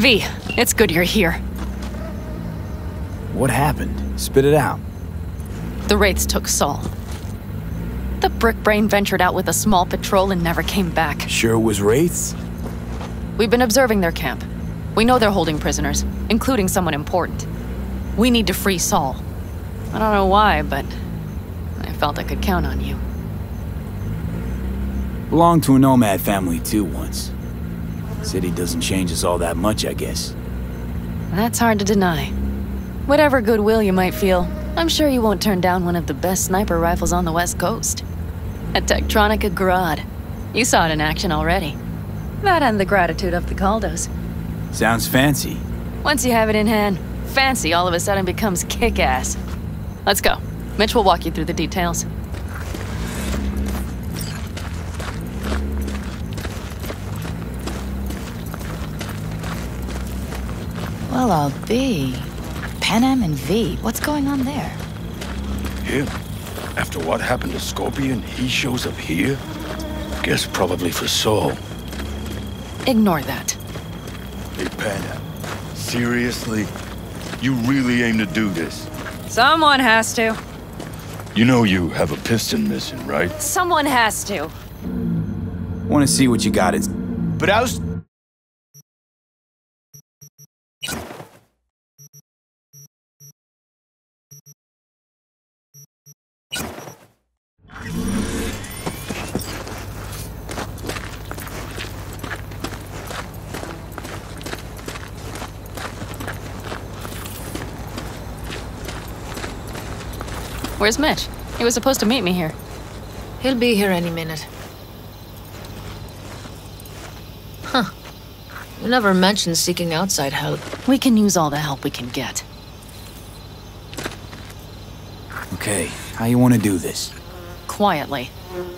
V, it's good you're here. What happened? Spit it out. The Wraiths took Saul. The Brick Brain ventured out with a small patrol and never came back. Sure it was Wraiths? We've been observing their camp. We know they're holding prisoners, including someone important. We need to free Saul. I don't know why, but I felt I could count on you. Belonged to a nomad family too once. City doesn't change us all that much, I guess. That's hard to deny. Whatever goodwill you might feel, I'm sure you won't turn down one of the best sniper rifles on the West Coast. A Tektronica Grad. You saw it in action already. That and the gratitude of the Caldos. Sounds fancy. Once you have it in hand, fancy all of a sudden becomes kick-ass. Let's go. Mitch will walk you through the details. Well, I'll be. Panem and V, what's going on there? Him? After what happened to Scorpion, he shows up here? Guess probably for Saul. Ignore that. Hey, Panem. Seriously? You really aim to do this? Someone has to. You know you have a piston missing, right? Someone has to. Want to see what you got in... But I was... Where's Mitch? He was supposed to meet me here. He'll be here any minute. Huh. You never mentioned seeking outside help. We can use all the help we can get. Okay, how you want to do this? Quietly.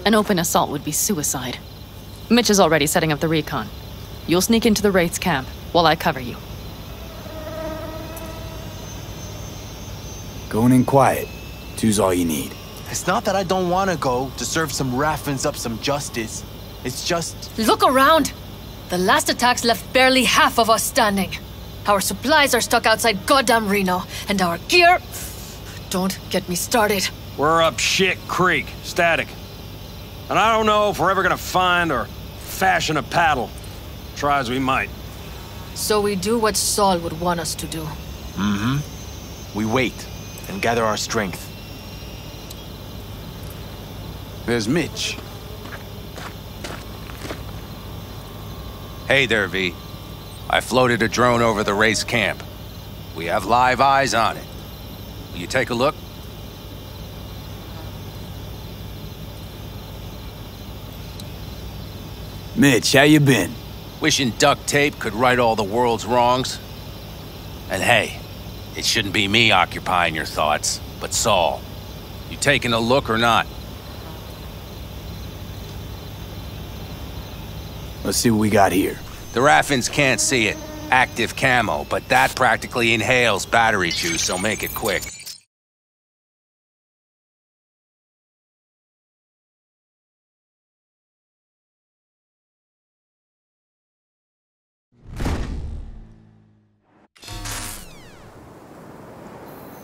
An open assault would be suicide. Mitch is already setting up the recon. You'll sneak into the Wraith's camp while I cover you. Going in quiet. Two's all you need. It's not that I don't want to go to serve some Raffins up some justice. It's just... Look around! The last attacks left barely half of us standing. Our supplies are stuck outside goddamn Reno, and our gear... Don't get me started. We're up shit creek, static. And I don't know if we're ever gonna find or fashion a paddle. Try as we might. So we do what Saul would want us to do. Mm-hmm. We wait and gather our strength. There's Mitch. Hey there, V. I floated a drone over the race camp. We have live eyes on it. Will you take a look? Mitch, how you been? Wishing duct tape could right all the world's wrongs. And hey, it shouldn't be me occupying your thoughts, but Saul. You taking a look or not? Let's see what we got here. The Raffins can't see it. Active camo, but that practically inhales battery juice, so make it quick.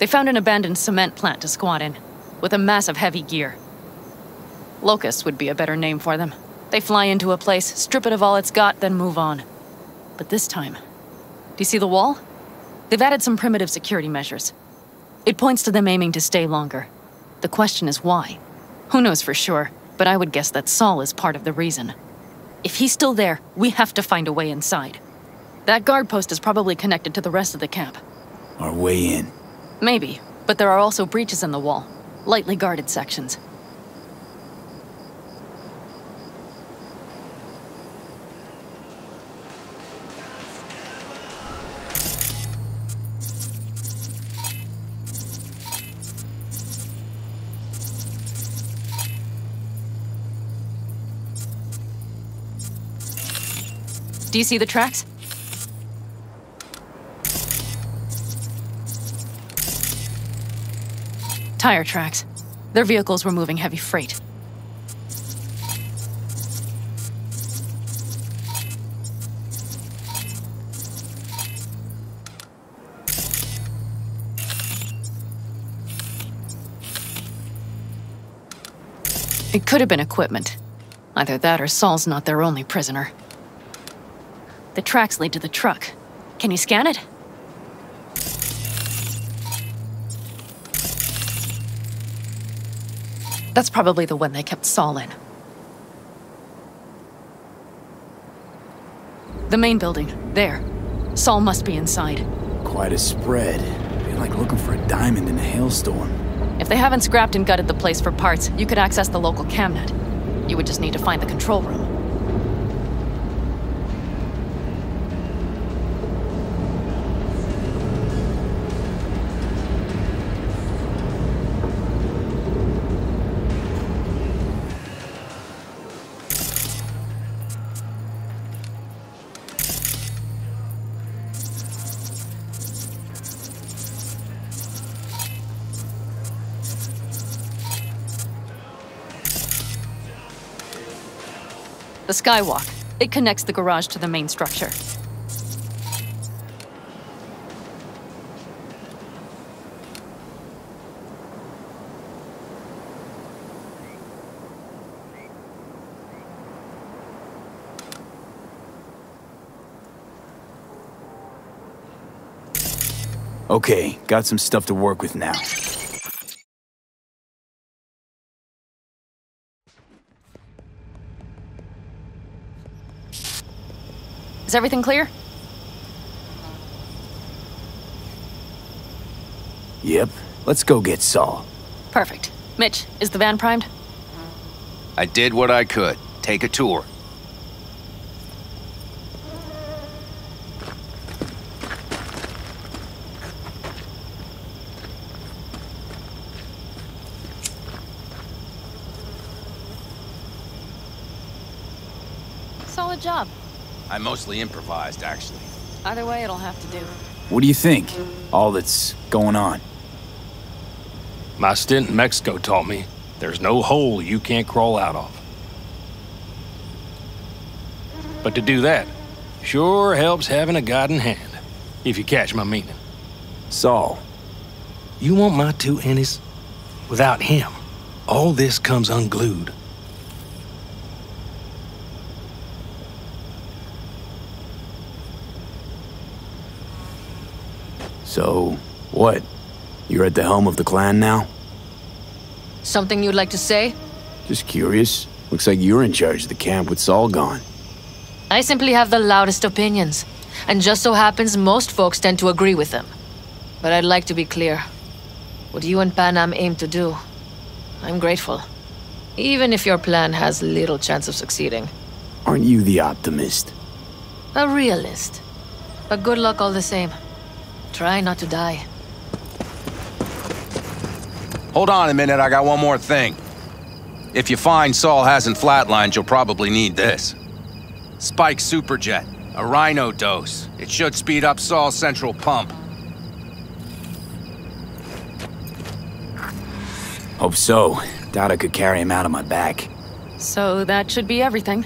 They found an abandoned cement plant to squat in, with a mass of heavy gear. Locusts would be a better name for them. They fly into a place, strip it of all it's got, then move on. But this time, do you see the wall? They've added some primitive security measures. It points to them aiming to stay longer. The question is why? Who knows for sure, but I would guess that Saul is part of the reason. If he's still there, we have to find a way inside. That guard post is probably connected to the rest of the camp. Our way in. Maybe, but there are also breaches in the wall, lightly guarded sections. Do you see the tracks? Tire tracks. Their vehicles were moving heavy freight. It could have been equipment. Either that or Saul's not their only prisoner. The tracks lead to the truck. Can you scan it? That's probably the one they kept Saul in. The main building, there. Saul must be inside. Quite a spread. Feel like looking for a diamond in a hailstorm. If they haven't scrapped and gutted the place for parts, you could access the local camnet. You would just need to find the control room. The skywalk. It connects the garage to the main structure. Okay, got some stuff to work with now. Is everything clear? Yep, let's go get Saul. Perfect. Mitch, is the van primed? I did what I could. Take a tour. Solid job. I mostly improvised, actually. Either way, it'll have to do. What do you think? All that's going on? My stint in Mexico taught me there's no hole you can't crawl out of. But to do that sure helps having a guiding hand, if you catch my meaning. Saul. You want my two Ennis? Without him, all this comes unglued. So, what? You're at the helm of the clan now? Something you'd like to say? Just curious. Looks like you're in charge of the camp with Saul gone. I simply have the loudest opinions, and just so happens most folks tend to agree with them. But I'd like to be clear. What you and Panam aim to do, I'm grateful. Even if your plan has little chance of succeeding. Aren't you the optimist? A realist. But good luck all the same. Try not to die. Hold on a minute, I got one more thing. If you find Saul hasn't flatlined, you'll probably need this. Spike Superjet, a rhino dose. It should speed up Saul's central pump. Hope so. Doubt I could carry him out on my back. So that should be everything.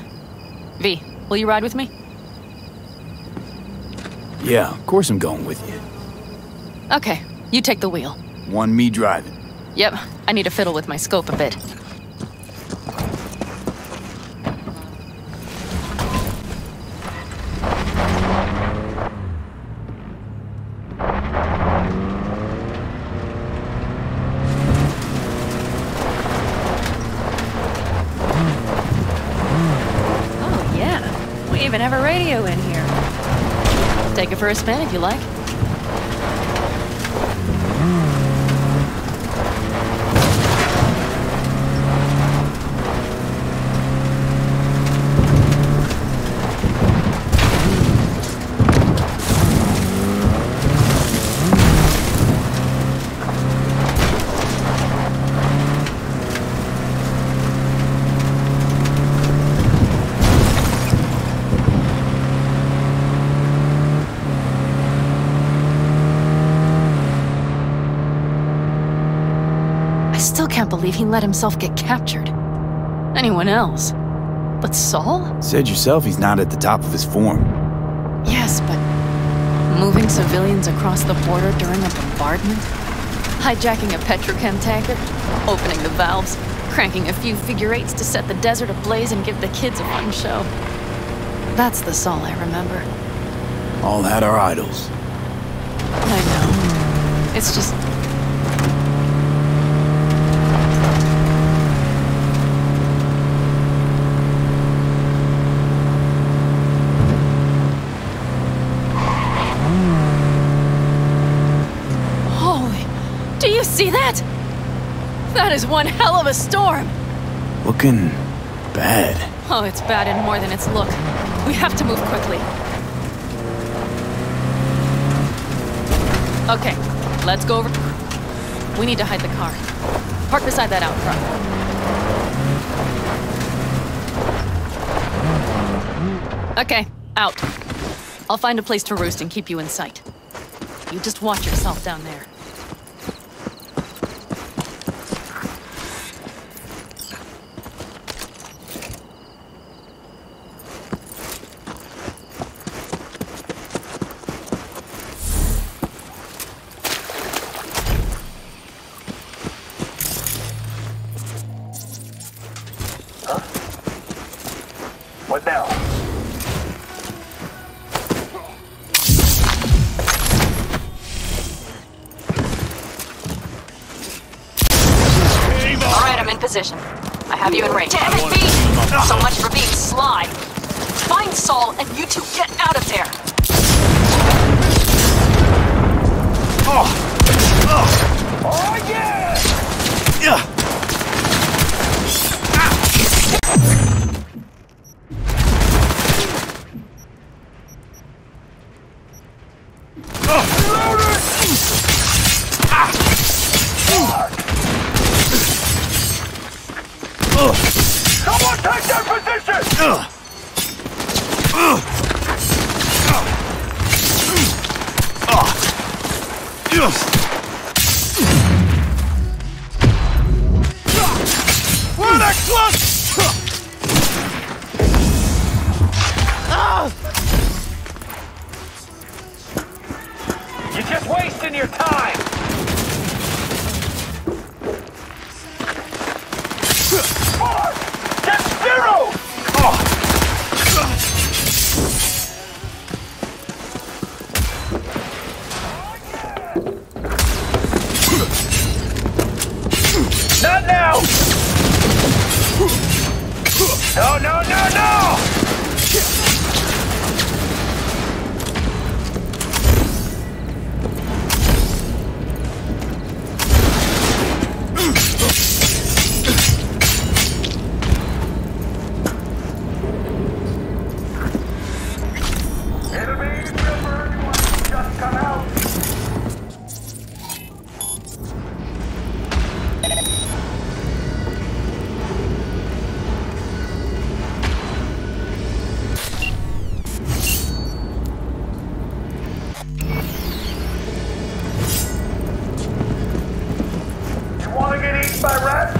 V, will you ride with me? Yeah, of course I'm going with you. Okay, you take the wheel. One me driving. Yep, I need to fiddle with my scope a bit. Oh yeah, we even have a radio in here. Take it for a spin if you like. Still can't believe he let himself get captured. Anyone else? But Saul? Said yourself he's not at the top of his form. Yes, but moving civilians across the border during a bombardment? Hijacking a petrochem tanker? Opening the valves? cranking a few figure eights to set the desert ablaze and give the kids a fun show. That's the Saul I remember. All had our idols. I know. It's just... Holy... Do you see that? That is one hell of a storm! Looking bad. Oh, it's bad in more than its look. We have to move quickly. Okay, let's go over. We need to hide the car. Park beside that outcrop. Okay, out. I'll find a place to roost and keep you in sight. You just watch yourself down there. What now? All right, I'm in position. I have you in range. Damn it, V! So much for being sly. Find Saul and you two get out of there. Oh yeah! Yeah. Someone take their position! We're that close! You're just wasting your time! Get zero! Not now! No, no, no, no! By rats?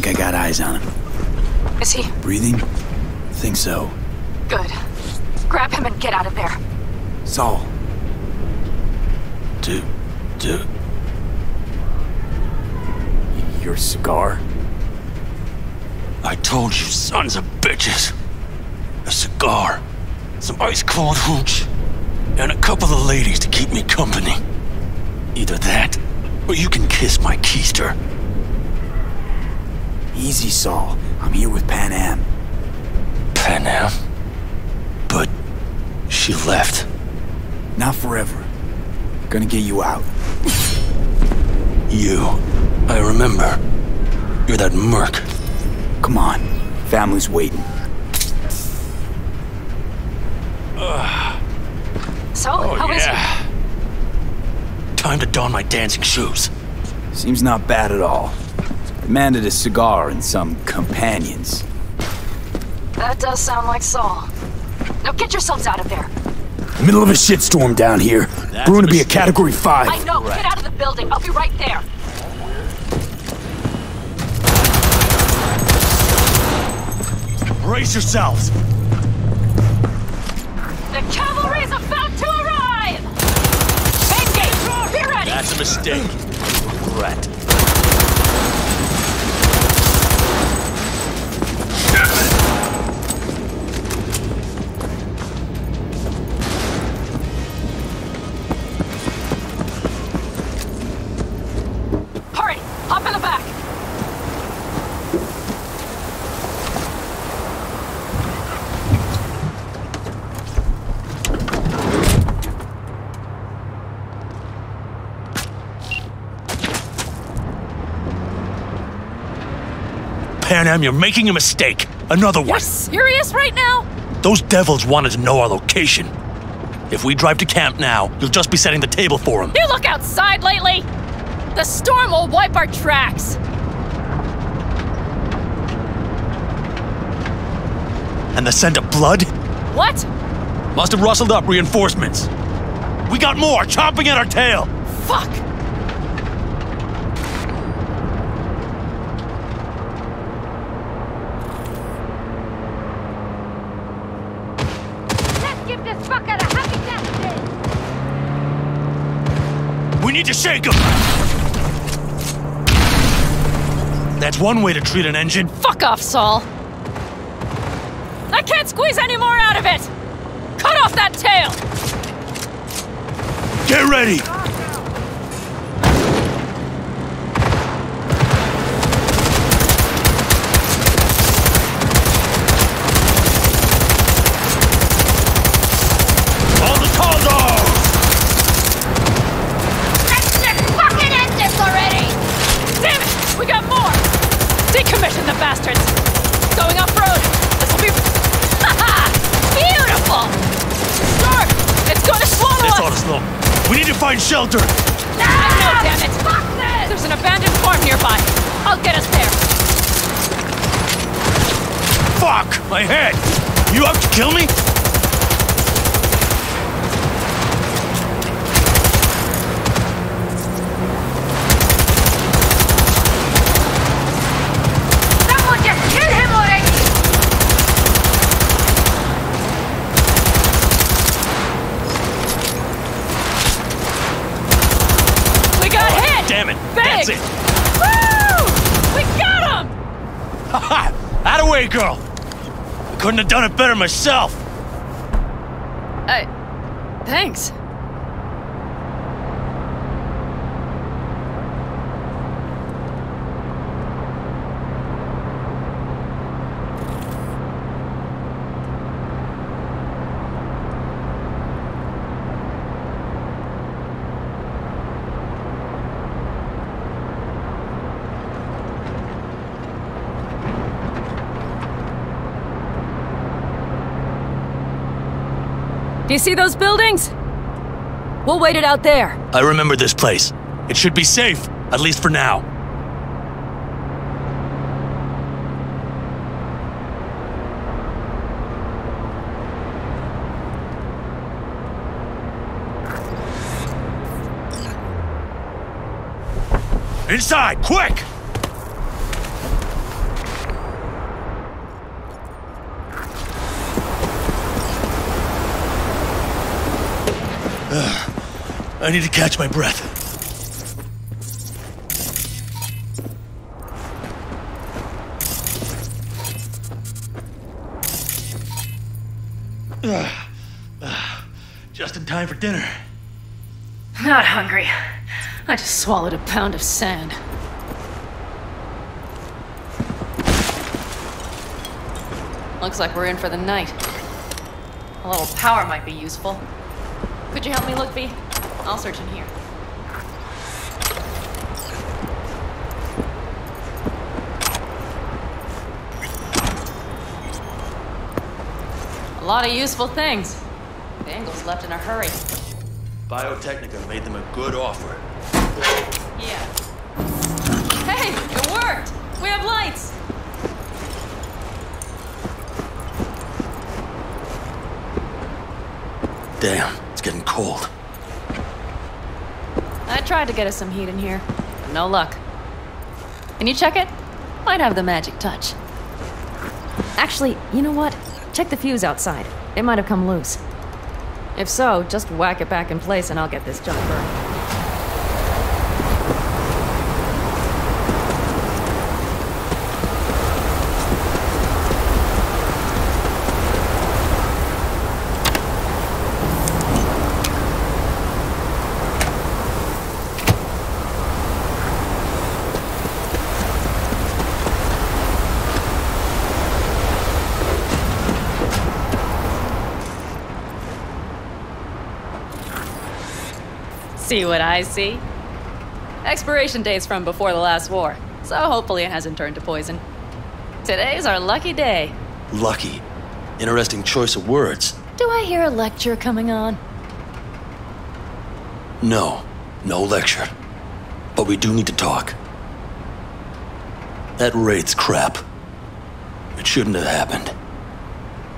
I got eyes on him. Is he? Breathing? Think so. Good. Grab him and get out of there. Saul. Your cigar? I told you, sons of bitches. A cigar, some ice-cold hooch, and a couple of ladies to keep me company. Either that, or you can kiss my keister. Easy, Saul. I'm here with Pan Am. Pan Am? But she left. Not forever. Gonna get you out. You. I remember. You're that merc. Come on. Family's waiting. So, how is he? Time to don my dancing shoes. Seems not bad at all. Demanded a cigar and some companions. That does sound like Saul. Now get yourselves out of there. Middle of a shitstorm down here. Brewing to be a Category 5. I know, get out of the building. I'll be right there. Brace yourselves! The cavalry's about to arrive! Engage! Be ready! That's a mistake. Rat. Hurry! Hop in the back! Pan Am, you're making a mistake. Another one. You're serious right now? Those devils wanted to know our location. If we drive to camp now, you'll just be setting the table for them. You look outside lately? The storm will wipe our tracks. And the scent of blood? What? Must have rustled up reinforcements. We got more chomping at our tail. Fuck! We need to shake them! That's one way to treat an engine. Fuck off, Saul. I can't squeeze any more out of it! Cut off that tail! Get ready! All the tall dogs! Let's just fucking end this already! Damn it! We got more! Decommission the bastards! Going off-road! This'll be... Ha-ha! Beautiful! Storm! It's gonna swallow This us! ought to slow. We need to find shelter! No, damn it! Fuck this! There's an abandoned farm nearby. I'll get us there. Fuck! My head! You out to kill me? Someone just kill him already! We got hit! Damn it! Big! That's it! Woo! We got him! Ha-ha! Attaway, girl! I couldn't have done it better myself! Thanks. Do you see those buildings? We'll wait it out there. I remember this place. It should be safe, at least for now. Inside, quick! I need to catch my breath. Just in time for dinner. Not hungry. I just swallowed a pound of sand. Looks like we're in for the night. A little power might be useful. Could you help me look, V? I'll search in here. A lot of useful things. The Angles left in a hurry. Biotechnica made them a good offer. Yeah. Hey, it worked! We have lights! Damn, it's getting cold. I tried to get us some heat in here, but no luck. Can you check it? Might have the magic touch. Actually, you know what? Check the fuse outside. It might have come loose. If so, just whack it back in place and I'll get this junk burned. See what I see? Expiration date's from before the last war, so hopefully it hasn't turned to poison. Today's our lucky day. Lucky. Interesting choice of words. Do I hear a lecture coming on? No lecture. But we do need to talk. That raid's crap. It shouldn't have happened.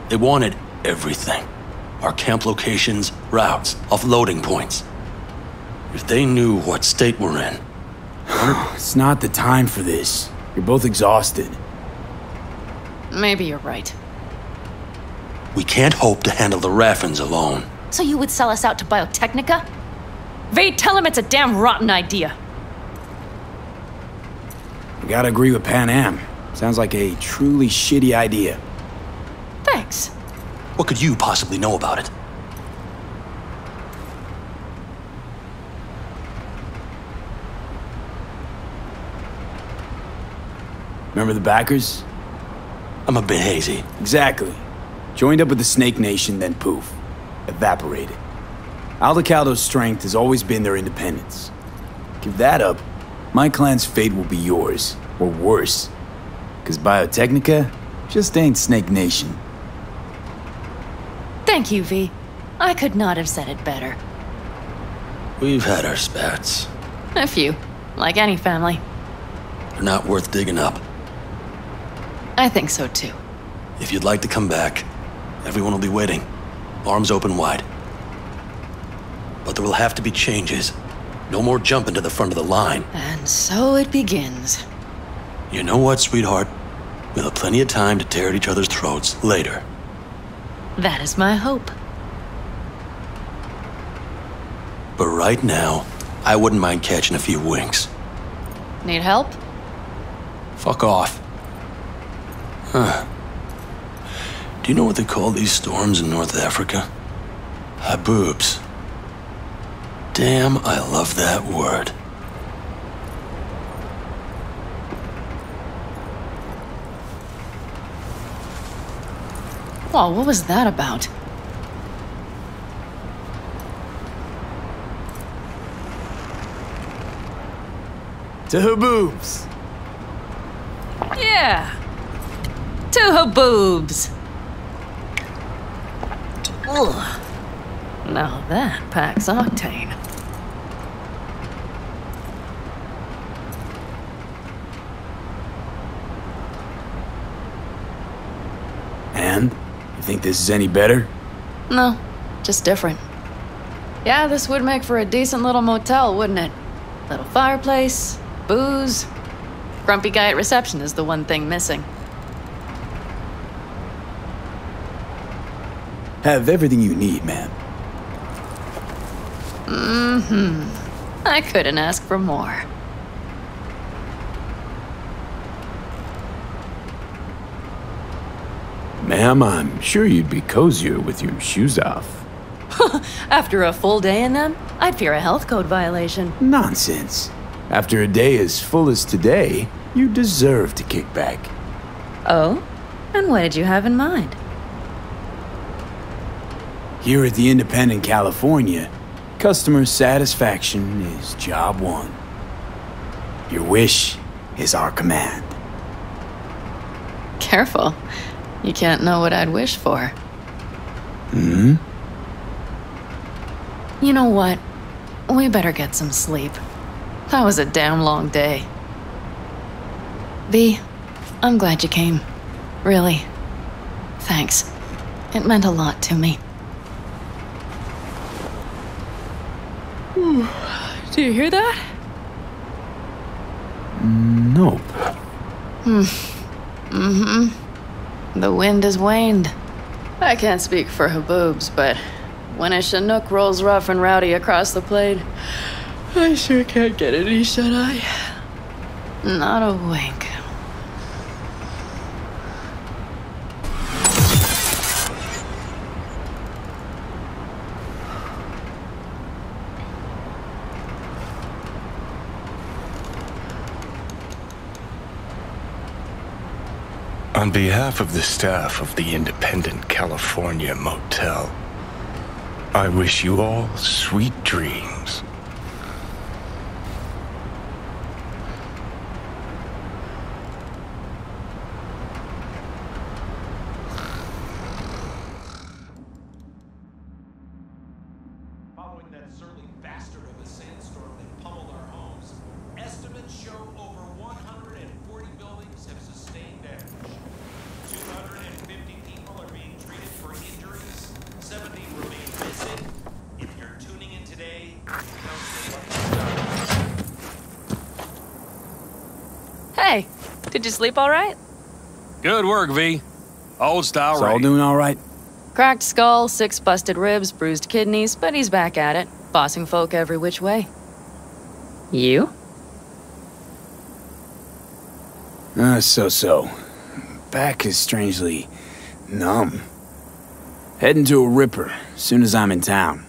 They wanted everything. Our camp locations, routes, offloading points. If they knew what state we're in... It's not the time for this. You're both exhausted. Maybe you're right. We can't hope to handle the Raffins alone. So you would sell us out to Biotechnica? Vade, tell him it's a damn rotten idea. I gotta agree with Pan Am. Sounds like a truly shitty idea. Thanks. What could you possibly know about it? Remember the backers? I'm a bit hazy. Exactly. Joined up with the Snake Nation, then poof. Evaporated. Aldecaldo's strength has always been their independence. Give that up, my clan's fate will be yours, or worse. Cause Biotechnica just ain't Snake Nation. Thank you, V. I could not have said it better. We've had our spats. A few, like any family. They're not worth digging up. I think so too. If you'd like to come back, everyone will be waiting. Arms open wide. But there will have to be changes. No more jumping to the front of the line. And so it begins. You know what, sweetheart? We'll have plenty of time to tear at each other's throats later. That is my hope. But right now, I wouldn't mind catching a few winks. Need help? Fuck off. Huh. Do you know what they call these storms in North Africa? Haboobs. Damn, I love that word. Whoa, what was that about? To Haboobs! Yeah! To Haboobs! Ugh. Now that packs octane. And? You think this is any better? No, just different. Yeah, this would make for a decent little motel, wouldn't it? Little fireplace, booze. Grumpy guy at reception is the one thing missing. Have everything you need, man. Mm-hmm. I couldn't ask for more. Ma'am, I'm sure you'd be cozier with your shoes off. After a full day in them, I'd fear a health code violation. Nonsense. After a day as full as today, you deserve to kick back. Oh? And what did you have in mind? Here at the Independent California, customer satisfaction is job one. Your wish is our command. Careful. You can't know what I'd wish for. Hmm? You know what? We better get some sleep. That was a damn long day. V, I'm glad you came. Really. Thanks. It meant a lot to me. Do you hear that? Nope. The wind has waned. I can't speak for Haboobs, but when a Chinook rolls rough and rowdy across the plain, I sure can't get any shut-eye. Not a wink. On behalf of the staff of the Independent California Motel, I wish you all sweet dreams. Following that surly bastard of a sandstorm that pummeled our homes, estimates show over 140 buildings have sustained damage. 250 people are being treated for injuries. 70 remain missing. If you're tuning in today, you know what. Hey, did you sleep all right? Good work, V. Old style, All doing all right? Cracked skull, 6 busted ribs, bruised kidneys, but he's back at it, bossing folk every which way. You? So. Back is strangely numb. Heading to a ripper as soon as I'm in town.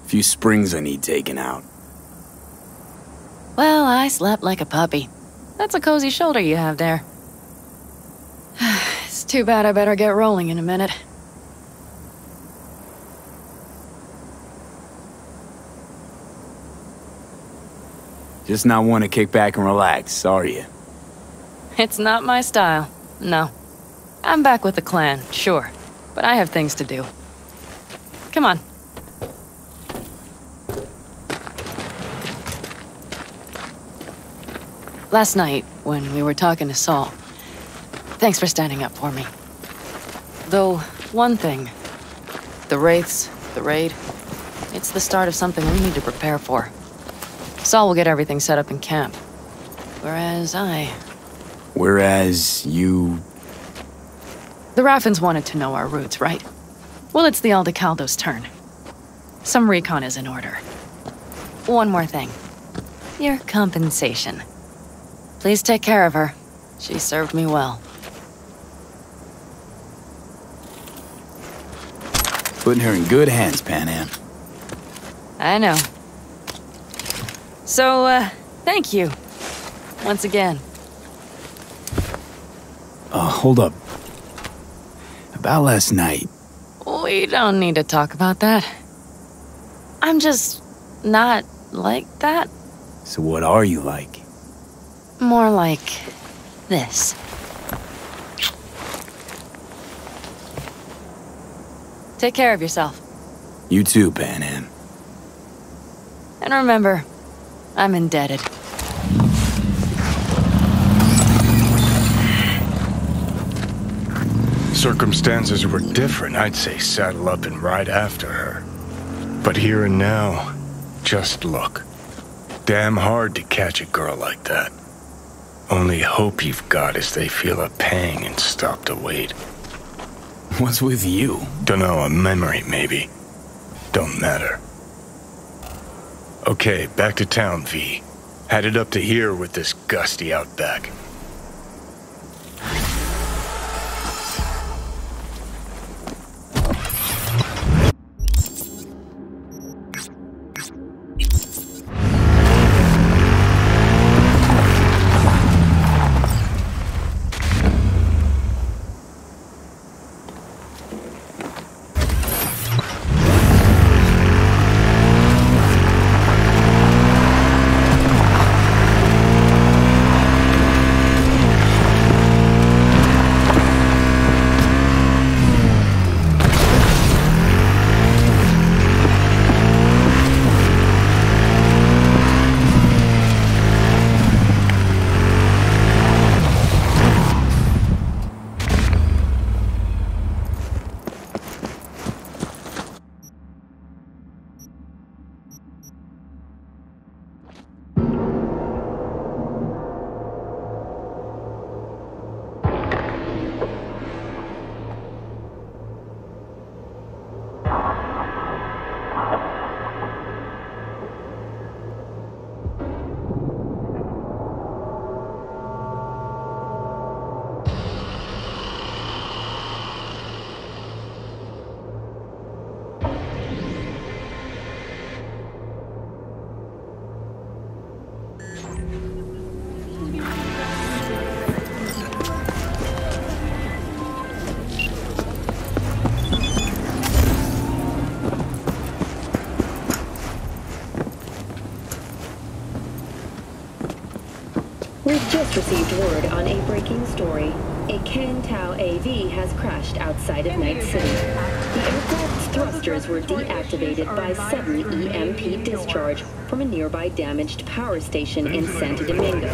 A few springs I need taken out. Well, I slept like a puppy. That's a cozy shoulder you have there. It's too bad I better get rolling in a minute. Just not want to kick back and relax, are you? It's not my style, no. I'm back with the clan, sure, but I have things to do. Come on. Last night, when we were talking to Saul, thanks for standing up for me. Though, one thing, the Wraiths, the raid, it's the start of something we need to prepare for. Saul will get everything set up in camp, whereas you... The Raffins wanted to know our routes, right? Well, it's the Aldecaldo's turn. Some recon is in order. One more thing. Your compensation. Please take care of her. She served me well. Putting her in good hands, Panam. I know. So, thank you. Once again. Hold up. About last night. We don't need to talk about that. I'm just not like that. So what are you like? More like this. Take care of yourself. You too, Panam. And remember, I'm indebted. Circumstances were different, I'd say saddle up and ride after her. But here and now, just look. Damn hard to catch a girl like that. Only hope you've got is they feel a pang and stop to wait. What's with you? Dunno, a memory maybe. Don't matter. Okay, back to town, V. Headed up to here with this gusty outback. just received word on a breaking story. A Can-Tau AV has crashed outside of Night City. The aircraft's thrusters were deactivated by sudden EMP discharge from a nearby damaged power station in Santo Domingo.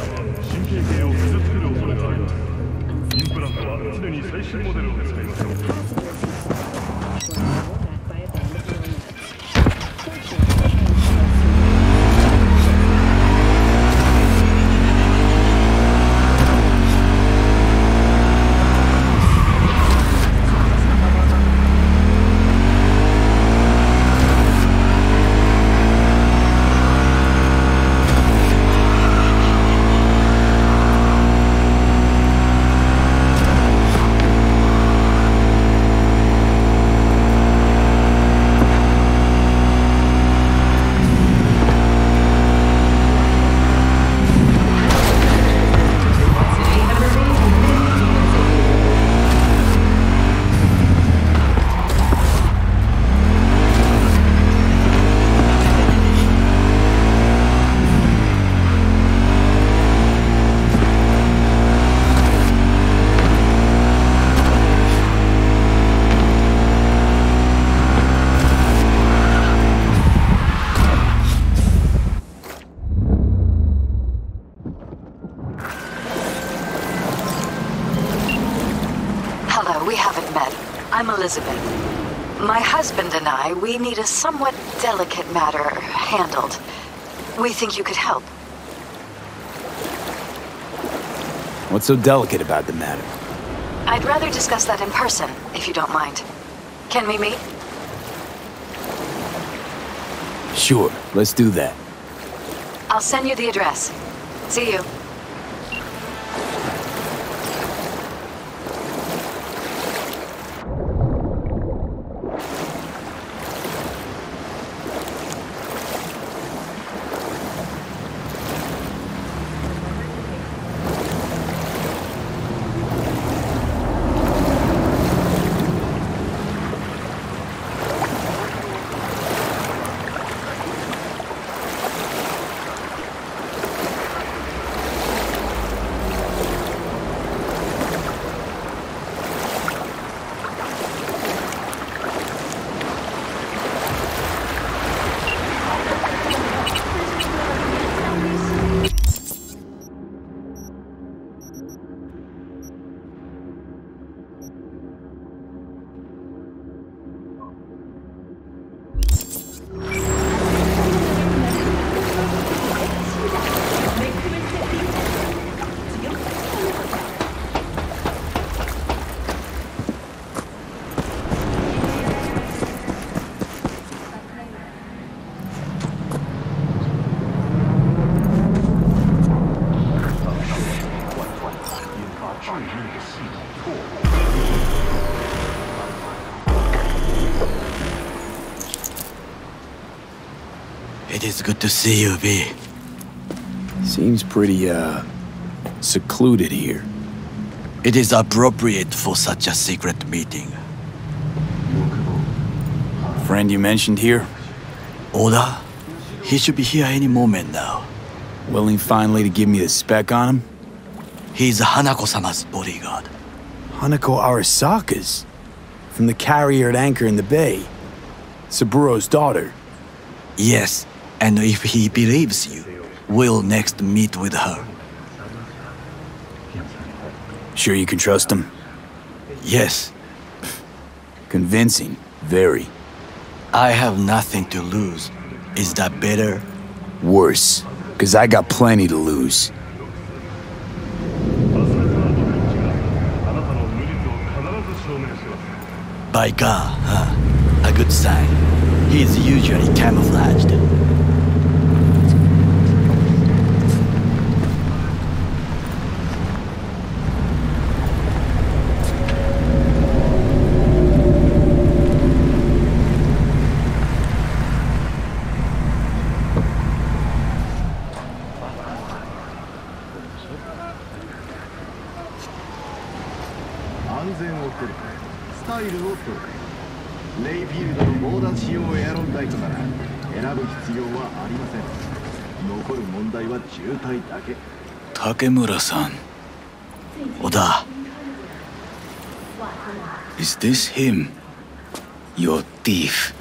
I'm Elizabeth. My husband and I, we need a somewhat delicate matter handled. We think you could help. What's so delicate about the matter? I'd rather discuss that in person, if you don't mind. Can we meet? Sure, let's do that. I'll send you the address. See you. It is good to see you, V. Seems pretty, secluded here. It is appropriate for such a secret meeting. Friend you mentioned here? Oda? He should be here any moment now. Willing finally to give me the spec on him? He's Hanako-sama's bodyguard. Hanako Arasaka's? From the carrier at anchor in the bay. Saburo's daughter. Yes, and if he believes you, we'll next meet with her. Sure you can trust him? Yes. Convincing, very. I have nothing to lose. Is that better? Worse, because I got plenty to lose. By God, huh? A good sign. He is usually camouflaged. Takemura-san. Oda. Is this him? Your thief?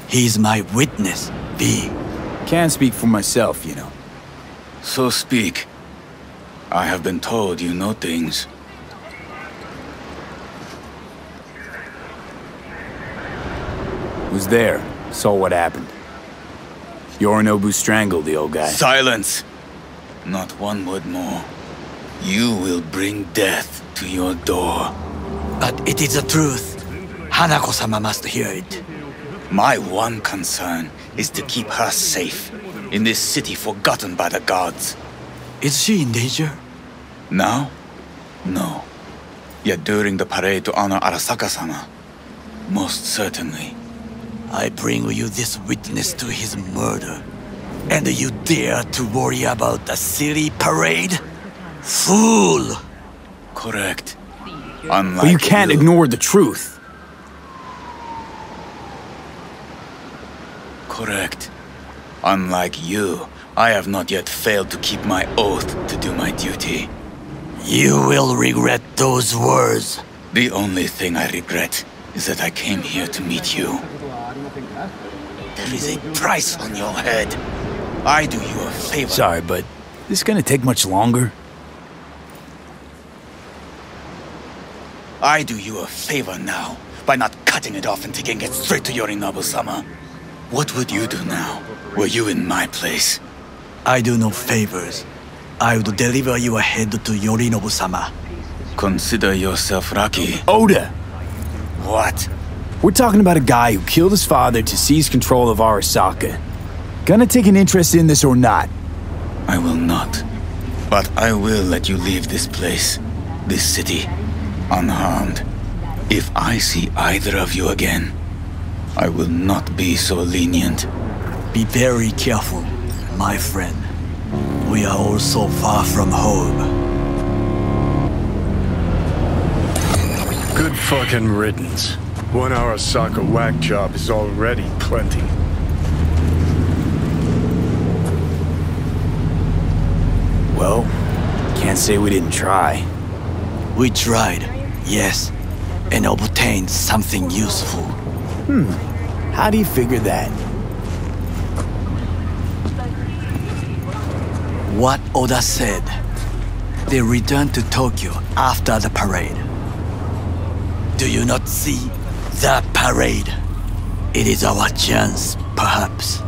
He's my witness, V. Can't speak for myself, you know. So speak. I have been told you know things. Was there, saw what happened. Yorinobu strangled the old guy. Silence! Not one word more. You will bring death to your door. But it is the truth. Hanako-sama must hear it. My one concern is to keep her safe in this city forgotten by the gods. Is she in danger? Now? No. Yet during the parade to honor Arasaka-sama, most certainly. I bring you this witness to his murder, and you dare to worry about the city parade? Fool! Correct. Unlike but you can't ignore the truth. Correct. Unlike you, I have not yet failed to keep my oath to do my duty. You will regret those words. The only thing I regret is that I came here to meet you. There is a price on your head. I do you a favor. Sorry, but this gonna take much longer? I do you a favor now by not cutting it off and taking it straight to Yorinobu-sama. What would you do now, were you in my place? I do no favors. I would deliver you ahead to Yorinobu-sama. Consider yourself lucky. Oda! What? We're talking about a guy who killed his father to seize control of Arasaka. Gonna take an interest in this or not? I will not. But I will let you leave this place, this city, unharmed. If I see either of you again, I will not be so lenient. Be very careful, my friend. We are all so far from home. Good fucking riddance. One Arasaka whack job is already plenty. Well, can't say we didn't try. We tried, yes, and obtained something useful. How do you figure that? What Oda said. They returned to Tokyo after the parade. Do you not see the parade? It is our chance, perhaps.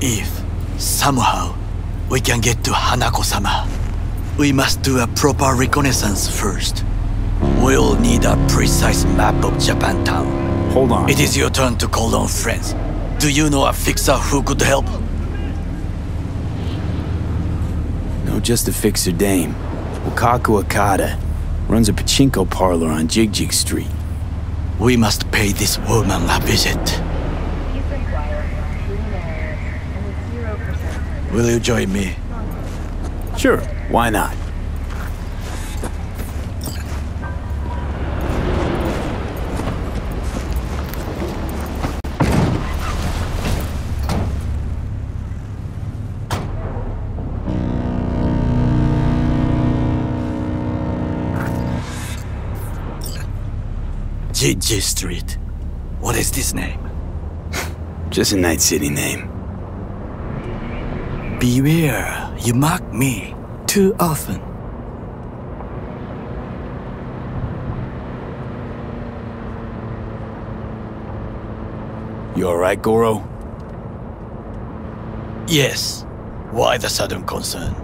If, somehow, we can get to Hanako-sama, we must do a proper reconnaissance first. We'll need a precise map of Japantown. Hold on. It is your turn to call on friends. Do you know a fixer who could help? No, just a fixer dame. Wakaku Akata runs a pachinko parlor on Jig Street. We must pay this woman a visit. Will you join me? Sure, why not? Jig Street. What is this name? Just a Night City name. Beware, you mock me too often. You alright, Goro? Yes. Why the sudden concern?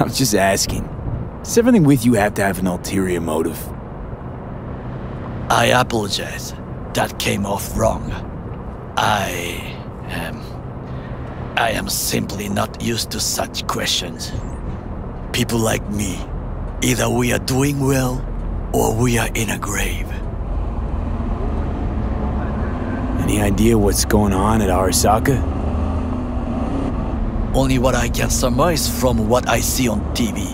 I'm just asking. Does everything with you have to have an ulterior motive? I apologize. That came off wrong. I am simply not used to such questions. People like me, either we are doing well, or we are in a grave. Any idea what's going on at Arasaka? Only what I can surmise from what I see on TV.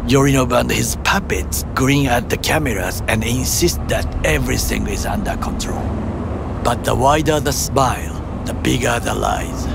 Yorinobu and his puppets grin at the cameras and insist that everything is under control. But the wider the smile, the bigger the lies.